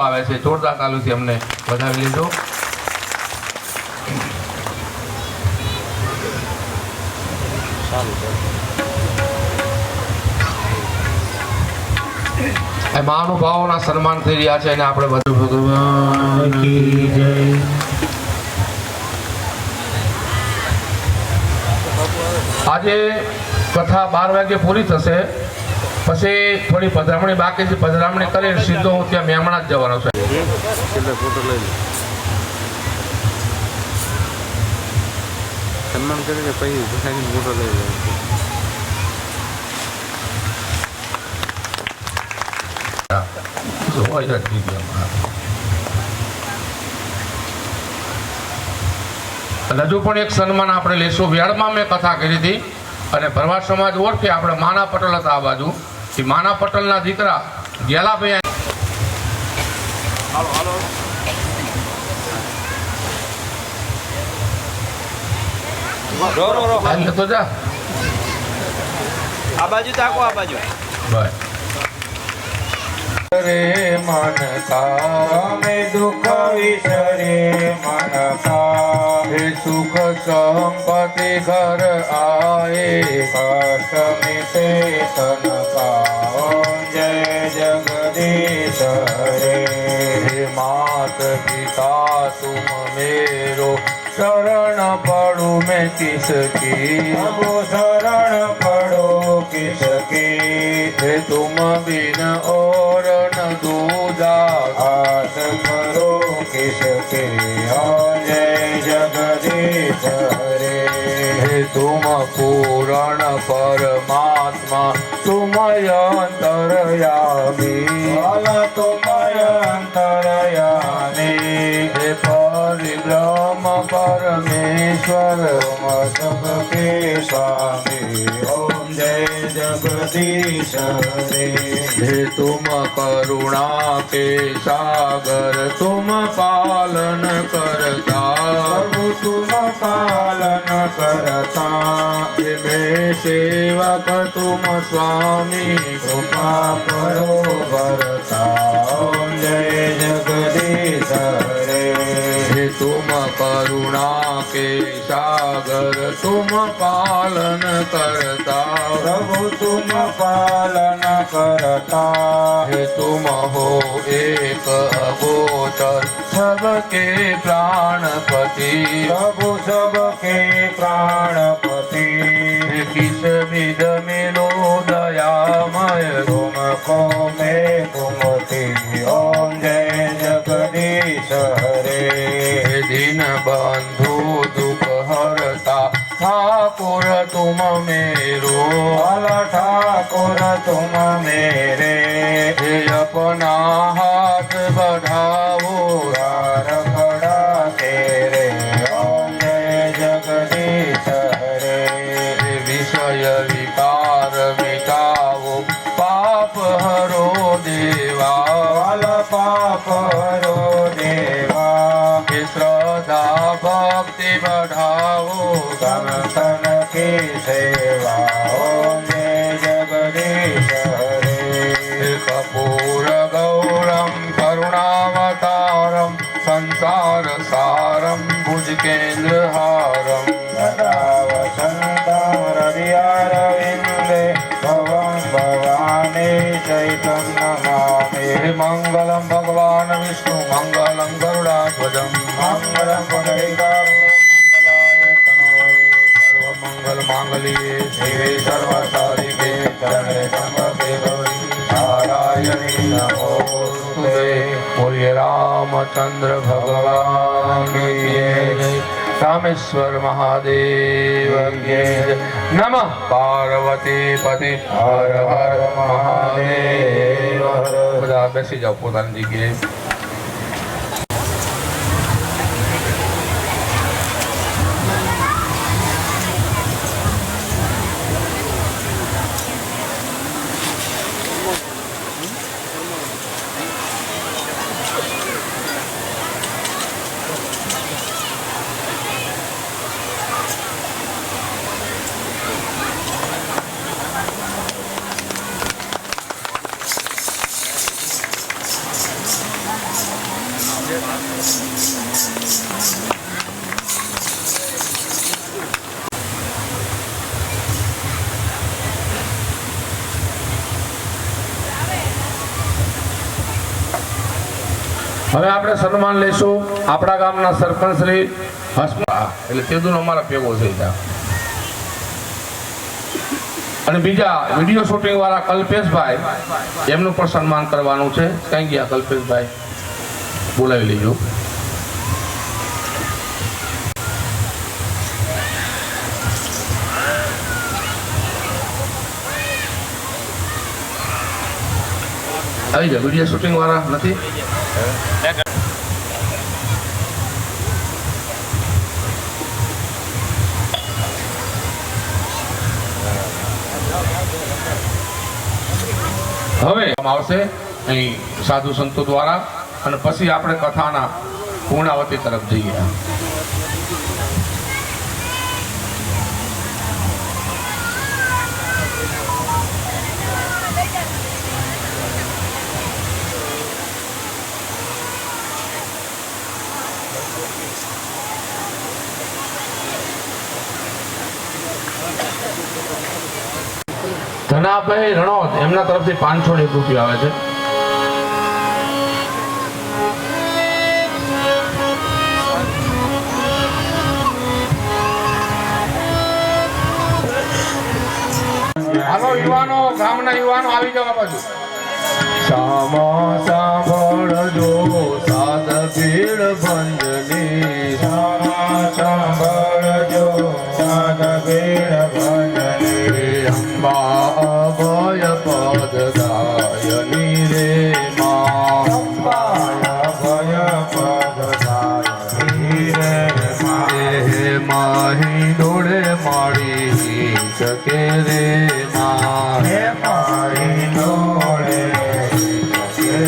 આવે છે જોરદાર તાલુથી અમને વધાવી લીધો. મહાનુભાવોના સન્માન થઈ રહ્યા છે અને આપણે બધું ભગવાન કી જય. આજે કથા 12 વાગે પૂરી થશે. પછી થોડી પધરામણી બાકી છે. પધરામણી કરી સીધો હું ત્યાં મેમણા જ જવાનો છે. સન્માન કરીને પછી ફોટો લઈ લે. હજુ પણ એક સન્માન આપણે લેશું. વેળમાં મેં કથા કરી હતી અને ભરવાડ સમાજ ઓળખે આપણે માના પટેલ હતા આ બાજુ. એ માના પટેલના દીકરા ગેલાભાઈ તો જા આ બાજુ તાકો આ બાજુ રે મન કામે દુઃખ વિસરે મન કામે સુખ સંપત્તિ ઘર આએ કષ્ટ મિટે તન પાઓ જય જગદીશ રે. માત પિતા તુમ मेरो शरण पड़ू मैं किसकी शरण पड़ो किसकी तुम बिन और न दूजा आस करो किसके जय जगदीश रे. तुम पूर्ण परमात्मा तुम अंतरयामी तुम अंतरयामी परिब्रह्म परमेश्वर सबके स्वामी ओम जय जगदीश रे. तुम करुणा के सागर तुम पालन करता तुम पालन करता मैं सेवक तुम स्वामी कृपा करो भरता ओम जय जगदीश रे. तुम करुणा के सागर तुम पालन करता प्रभु तुम पालन करता तुम हो एक अगोचर सबके प्राणपति प्रभु सबके प्राणपति. किस विध मिलो दयामय तुम को मैं कुमति ओम जय जगदीश रे. दीन बंधु दुख हरता ठाकुर तुम मेरो ठाकुर तुम मेरे. अपना हाथ बढ़ाओ यार बड़ा तेरे ओम जय जगदीश रे. विषय विकार मिटाओ पाप हरो देवा पाप हरो देवा. श्रद्धा भक्ति बढ़ाओ संतन की सेवा ओम जय जगदीश रे. कपूर गौरम करुणावतारम संसार सारम भुजगेन्द्रहारम सदा वसन्तं हृदयारविन्दे भवं भवानी चैतन्य नमामि. मंगलम भगवान विष्णु मंगलम गरुडाध्वजं मंगलम पुंडरीकाक्षं मंगलाय तनोहरे सर्वमंगल मांगल्ये शिवे सर्वसाधिके शरणे त्र्यंबके गौरी नारायणी नमोस्तुते. बोलिए रामचंद्र भगवान की जय. रामेश्वर महादेव की जय. नमः पार्वती पति हर हर महादेव. બધા બેસી જાઓ પોતાની જગ્યાએ. હવે આપણે સન્માન લઈશું આપણા ગામના સરપંચ શ્રી હસમુખ, એટલે તેદુનો અમારા ભેગો છે ત્યાં. અને બીજા વિડીયો શૂટિંગ વાળા કલ્પેશભાઈ, એમનું પણ સન્માન કરવાનું છે. ક્યાં ગયા કલ્પેશભાઈ? બોલાવી લેજો. આવી જાય વિડીયો શૂટિંગ વાળા નથી? હવે આવશે અહીં સાધુ સંતો દ્વારા, અને પછી આપણે કથાના પૂર્ણાવતી તરફ જઈએ. ધનાભાઈ રણોદ, એમના તરફથી 501 રૂપિયા આવે છે. હાલો યુવાનો, ગામના યુવાનો આવી જવા બાજુ. સામા સાંભળજો સાદ ભીડ ભંજની, સામા સાંભળજો સાદ ભીડ ભંજની, અંબા અભય પદ ગાયની રે માં, અંબા અભય પદ ગાયની રે માં, હે માહી ડોળે માડી શકે રે માં, હે માહી ડોળે શકે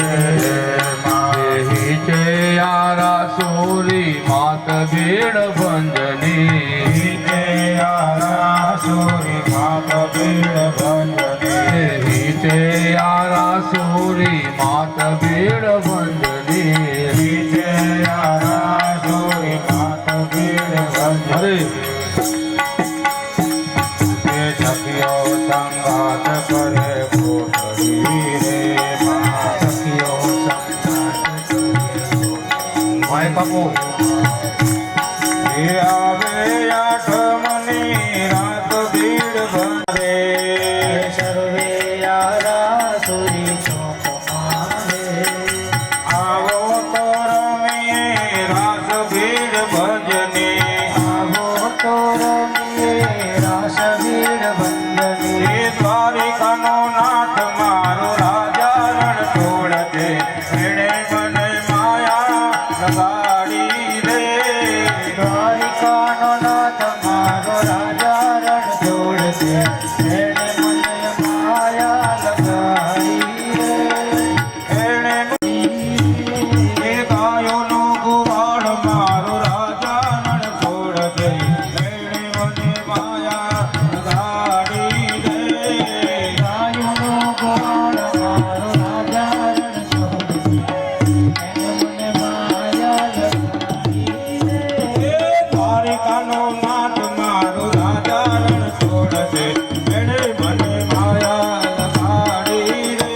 રે માં, હિચે યારા સોરી માત ભીડ ભંજની, હિચે યારા સોરી માત ભીડ ભંજની, હિચે યારા સોરી માત ભીડ ભંજની, હિચે યારા સોરી માત ભીડ ભંજની. સખીઓ સંગાત કરે કોઠડી રે માં, સખીઓ સંગાત કરે માય બાપુ. આવે આઠમની રાત ભીડ ભરે, સર્વે યારા સુરી ચોકમારે, આવો તો રમીએ રાસ ભીડ ભજની, આવો તો રમીએ રાસ ભીડ ભજની, દ્વારિકાનો નાથ મારો રાજા રણ છોડ દે, એણે મને માયા લગાડી રે, દ્વારિકાનો નાથ મારો રાજા રણ છોડ દે, એણે મને માયા લગાડી રે, એણે ગાયોનો ગુવાળ મારો રાજા રણ છોડ દે, એણે મને માયા લગાડી રે, ગાયોનો ગુવાળ મારો રાજા રણ છોડ દે, એણે મને માયા લગાડી રે, દ્વારિકાનો નાથ મારો રાજા રણ છોડ દે, એણે મને માયા લગાડી રે,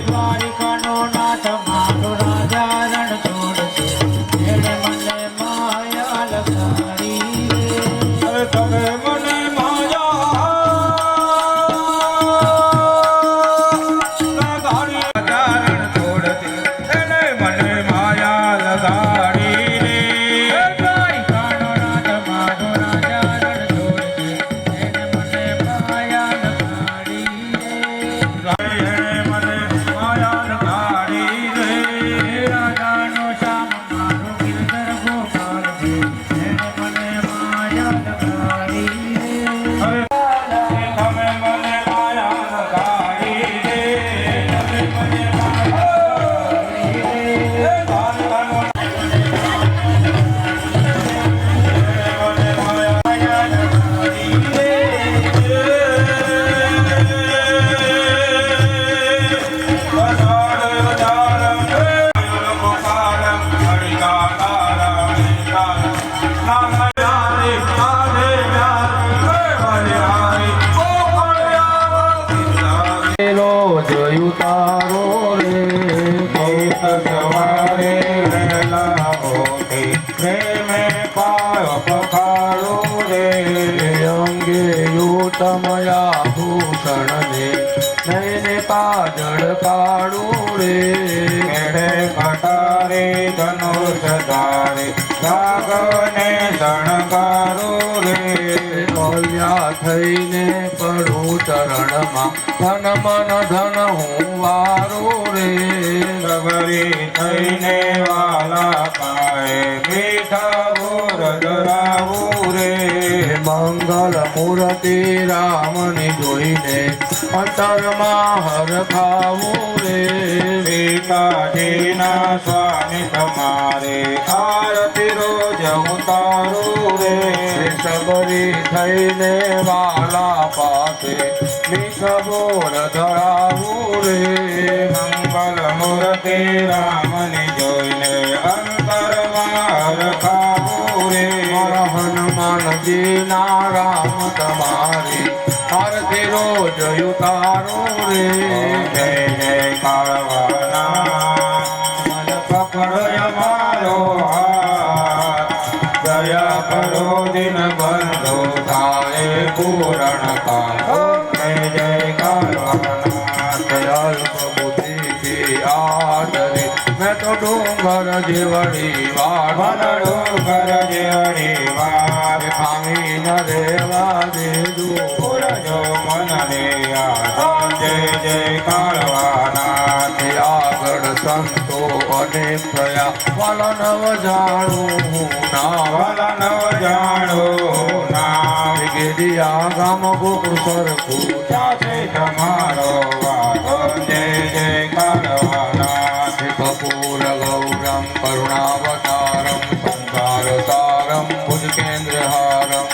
દ્વારિકાનો નાથ મારો રાજા રણ છોડ દે, એણે મને માયા લગાડી રે. હવે તમે મને માયા લગાડી, રાજા રણ છોડ દે, એણે મને માયા લગાડી રે, દ્વારિકાનો નાથ મારો રાજા રણ છોડ દે, એણે મને માયા લગાડી રે, એણે મને માયા લગાડી રે, રાજાનો શ્યામ મારો ગિરધર ગોપાલ છે, એણે મને માયા લગાડી રે. હવે તમે મને માયા લગાડી રે, તમે મને માયા લગાડી રે, દ્વારકાનો જોયું તારો રે, સવારે પ્રેમે પાયો પખાડું રે અંગે યુતમયા ભૂષણને નયને કાજળ કાળું રે કેડે કટારે ધનુષ ધારે રાગને શણગારું રે કલ્યા થઈને પડું ચરણમાં ધન મન ધન હું વારું રે સબરી થઈને વાલા પાએ મીઠા બોર ધરાવું રે મંગલ મૂર્તિ રામની જોઈને અંતરમાં હર ખાવું રે પિતાજીના સ્વામી તમારે આરતી રોજ ઉતારું રે સબરી થઈને વાલા પાસે મીઠ બોર ધરાવું રે મંગલ મૂર્તિ રામની જોઈને અંતરમાં રખાવું રે મારા હનુમાનજીના રામ તમારી આરતી રોજ ઉતારું રે જય જય કાળવાના મન પકડો મારો હાથ દયા કરો દિન બંધો થાય પૂરણ કામ જય જય કાળવાના દયાલ બુદ્ધિ की आदरी मैं तो डूंगर जेवड़ी वाड़ મનડો ઘર જેવડી વાત खामी न रेवा देजू પૂરજો મનને યાદ જય જય કાળવાના આગળ સંતો અને પ્રયા વાલા નવ જાણું નામ વાલા નવ જાણો નામ ગેડિયા ગામ ગોકુળ સરખું છે તમારો વાતો જય જય કાળવાના કપૂર ગૌરમ કરુણાવતારમ સંસાર સારમ ભુજ કેન્દ્રહારમ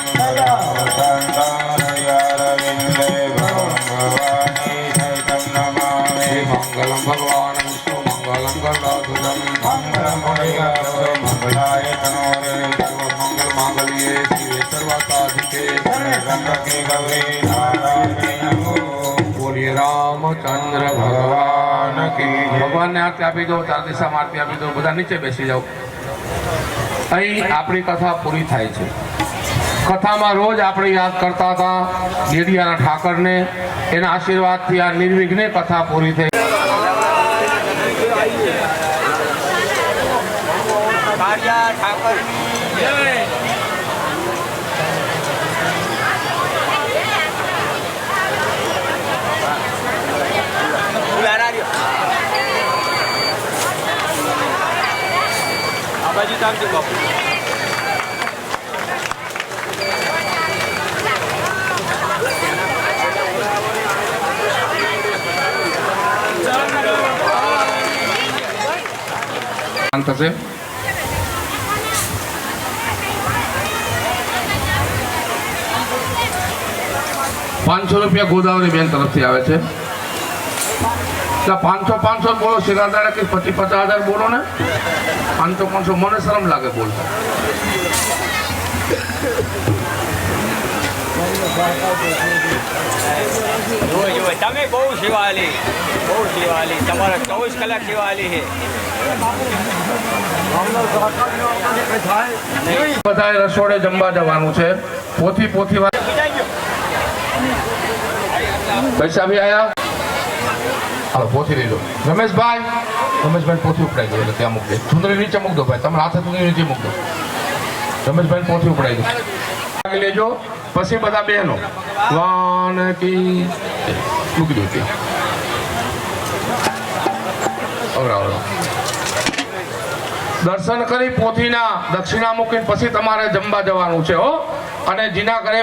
સંતાનયારવિંદે ભગવાની સૈતમ નમામિ મંગલમ ભગવાન વિષ્ણુ મંગલમ ગરુડાધુજમ મંગલાય તનોરે મંગલ માંગલ્યે શિવે સર્વસાધિકે ગંગકી ગૌરી નારાયણી નમો બોલીએ રામચંદ્ર ભગવાન કી ભગવાનને આરતી આપી દો, ચાર દિશામાં આરતી આપી દો. બધા નીચે બેસી જાઓ. અહીં આપણી કથા પૂરી થાય છે. કથામાં રોજ આપણે યાદ કરતા હતા ગેડિયાના ઠાકરને. એના આશીર્વાદથી આ નિર્વિઘ્ને કથા પૂરી થઈ. બાજુ તામજી બાપુ થશે. ₹500 ગોદાવરી બેન તરફથી આવે છે. 500 બોલો શિરાદારા કે 50,000 બોલો ને. 500 મને શરમ લાગે બોલતા. તમે બહુ શિવાલી તમારા 24 કલાક શિવાલી છે. બધાએ રસોડે જમવા જવાનું છે. પોથી પૈસા બી આયા. હાલો પોથી લઈ લો. રમેશભાઈ પોથી ઉપડાઈ દો. એટલે ત્યાં મૂક દે. ચુંદડી નીચે મૂક દો ભાઈ. તમારા હાથે ચુંદડી નીચે મૂક દો. રમેશભાઈ પોથી ઉપડાઈ દો. લેજો. પછી બધા બહેનો વાનકી મૂકી દો ત્યાં. દર્શન કરી પોથીના દક્ષિણા મૂકીને પછી તમારે જમવા જવાનું છે હો. અને જીના ઘરે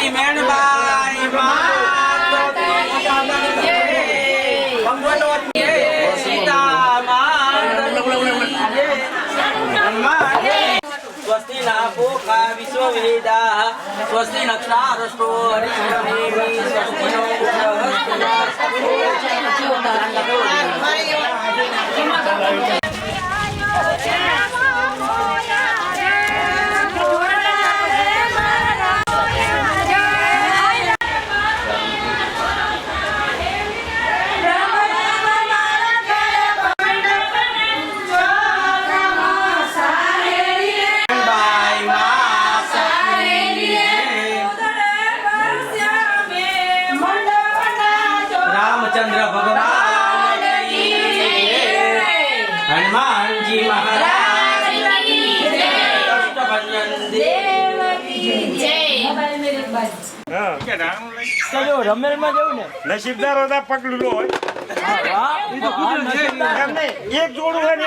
શ્રી મેણબાઈ સ્વસ્તિ ના પોખા વિશ્વવેદા સ્વસ્તિ નક્ષારસ્તો હરિષ્ઠમેવી સ્વસ્તિ નો રામચંદ્ર ભગવાન હનુમાનજી મહારાજ અષ્ટભંજન નસીબદાર હતા પગલું હોય એમ નહીં એક જોડું હોય ને